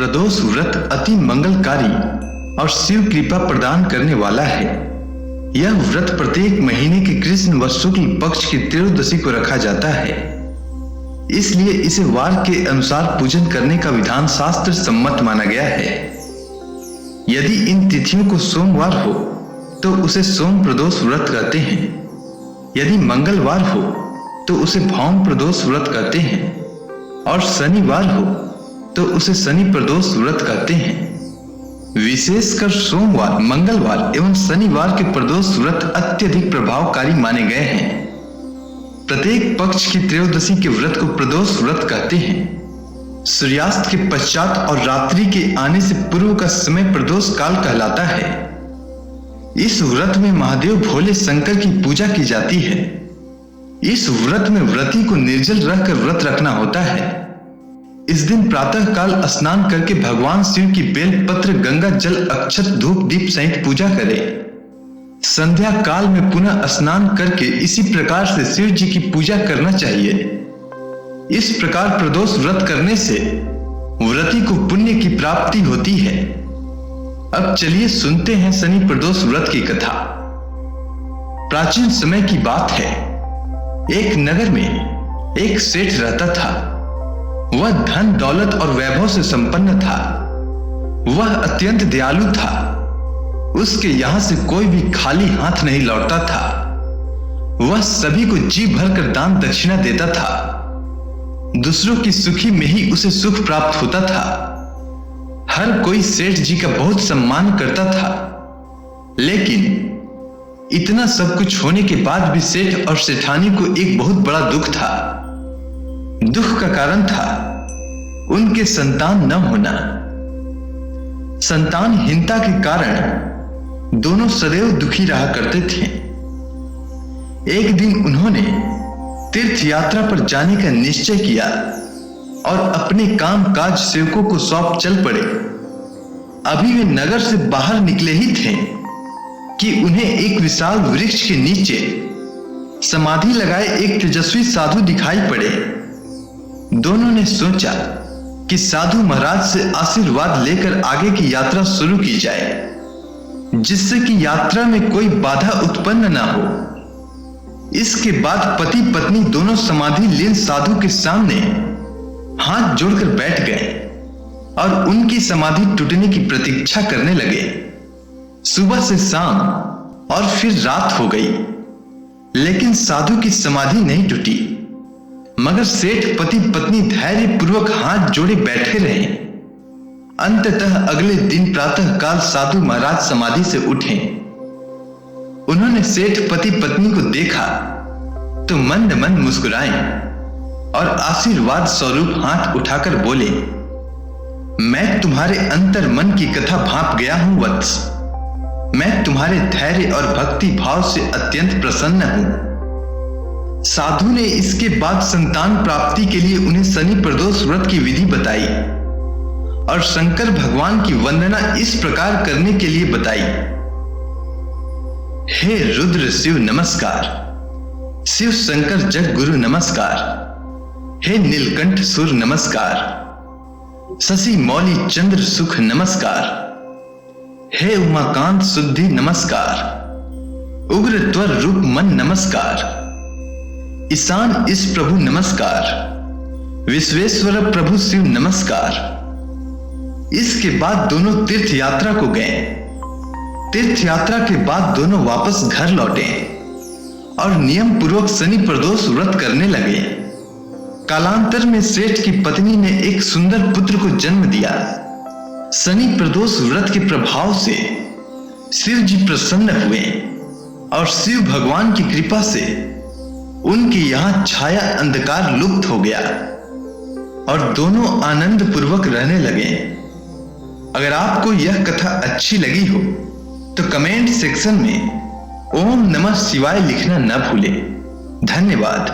प्रदोष व्रत अति मंगलकारी और शिव कृपा प्रदान करने वाला है। यह व्रत प्रत्येक महीने के कृष्ण व शुक्ल पक्ष की त्रयोदशी को रखा जाता है, इसलिए इसे वार के अनुसार पूजन करने का विधान शास्त्र सम्मत माना गया है। यदि इन तिथियों को सोमवार हो तो उसे सोम प्रदोष व्रत कहते हैं, यदि मंगलवार हो तो उसे भौम प्रदोष व्रत कहते हैं, और शनिवार हो तो उसे शनि प्रदोष व्रत कहते हैं। विशेषकर सोमवार, मंगलवार एवं शनिवार के प्रदोष व्रत अत्यधिक प्रभावकारी माने गए हैं। प्रत्येक पक्ष की त्रयोदशी के व्रत को प्रदोष व्रत कहते हैं। सूर्यास्त के पश्चात और रात्रि के आने से पूर्व का समय प्रदोष काल कहलाता है। इस व्रत में महादेव भोले शंकर की पूजा की जाती है। इस व्रत में व्रती को निर्जल रहकर व्रत रखना होता है। इस दिन प्रातः काल स्नान करके भगवान शिव की बेल पत्र, गंगा जल, अक्षत, धूप दीप सहित पूजा करें। संध्या काल में पुनः स्नान करके इसी प्रकार से शिव जी की पूजा करना चाहिए। इस प्रकार प्रदोष व्रत करने से व्रती को पुण्य की प्राप्ति होती है। अब चलिए सुनते हैं शनि प्रदोष व्रत की कथा। प्राचीन समय की बात है। एक नगर में एक सेठ रहता था। वह धन, दौलत और वैभव से संपन्न था। वह अत्यंत दयालु था। उसके यहां से कोई भी खाली हाथ नहीं लौटता था। वह सभी को जी भरकर दान दक्षिणा देता था। दूसरों की सुखी में ही उसे सुख प्राप्त होता था। हर कोई सेठ जी का बहुत सम्मान करता था। लेकिन इतना सब कुछ होने के बाद भी सेठ और सेठानी को एक बहुत बड़ा दुख था। दुख का कारण था उनके संतान न होना। संतानहीनता के कारण दोनों सदैव दुखी रहा करते थे। एक दिन उन्होंने तीर्थ यात्रा पर जाने का निश्चय किया और अपने काम काज सेवकों को सौंप चल पड़े। अभी वे नगर से बाहर निकले ही थे कि उन्हें एक विशाल वृक्ष के नीचे समाधि लगाए एक तेजस्वी साधु दिखाई पड़े। दोनों ने सोचा कि साधु महाराज से आशीर्वाद लेकर आगे की यात्रा शुरू की जाए, जिससे कि यात्रा में कोई बाधा उत्पन्न ना हो। इसके बाद पति पत्नी दोनों समाधि लीन साधु के सामने हाथ जोड़कर बैठ गए और उनकी समाधि टूटने की प्रतीक्षा करने लगे। सुबह से शाम और फिर रात हो गई, लेकिन साधु की समाधि नहीं टूटी। मगर सेठ पति पत्नी धैर्य पूर्वक हाथ जोड़े बैठे रहे। अंततः अगले दिन प्रातः काल साधु महाराज समाधि से उठे। उन्होंने सेठ पति पत्नी को देखा तो मंद मंद मुस्कुराए और आशीर्वाद स्वरूप हाथ उठाकर बोले, मैं तुम्हारे अंतर मन की कथा भांप गया हूं वत्स। मैं तुम्हारे धैर्य और भक्ति भाव से अत्यंत प्रसन्न हूं। साधु ने इसके बाद संतान प्राप्ति के लिए उन्हें शनि प्रदोष व्रत की विधि बताई और शंकर भगवान की वंदना इस प्रकार करने के लिए बताई। हे रुद्र शिव नमस्कार, शिव शंकर जग गुरु नमस्कार, हे नीलकंठ सुर नमस्कार, शशि मौली चंद्र सुख नमस्कार, हे उमाकांत शुद्धि नमस्कार, उग्र त्वर रूप मन नमस्कार, ईशान इस प्रभु नमस्कार, विश्वेश्वर प्रभु शिव नमस्कार। इसके बाद दोनों तीर्थ यात्रा को गए। तीर्थ यात्रा के बाद दोनों वापस घर लौटे और नियम पूर्वक शनि प्रदोष व्रत करने लगे। कालांतर में सेठ की पत्नी ने एक सुंदर पुत्र को जन्म दिया। शनि प्रदोष व्रत के प्रभाव से शिव जी प्रसन्न हुए और शिव भगवान की कृपा से उनके यहां छाया अंधकार लुप्त हो गया और दोनों आनंद पूर्वक रहने लगे। अगर आपको यह कथा अच्छी लगी हो तो कमेंट सेक्शन में ओम नमः शिवाय लिखना न भूलें। धन्यवाद।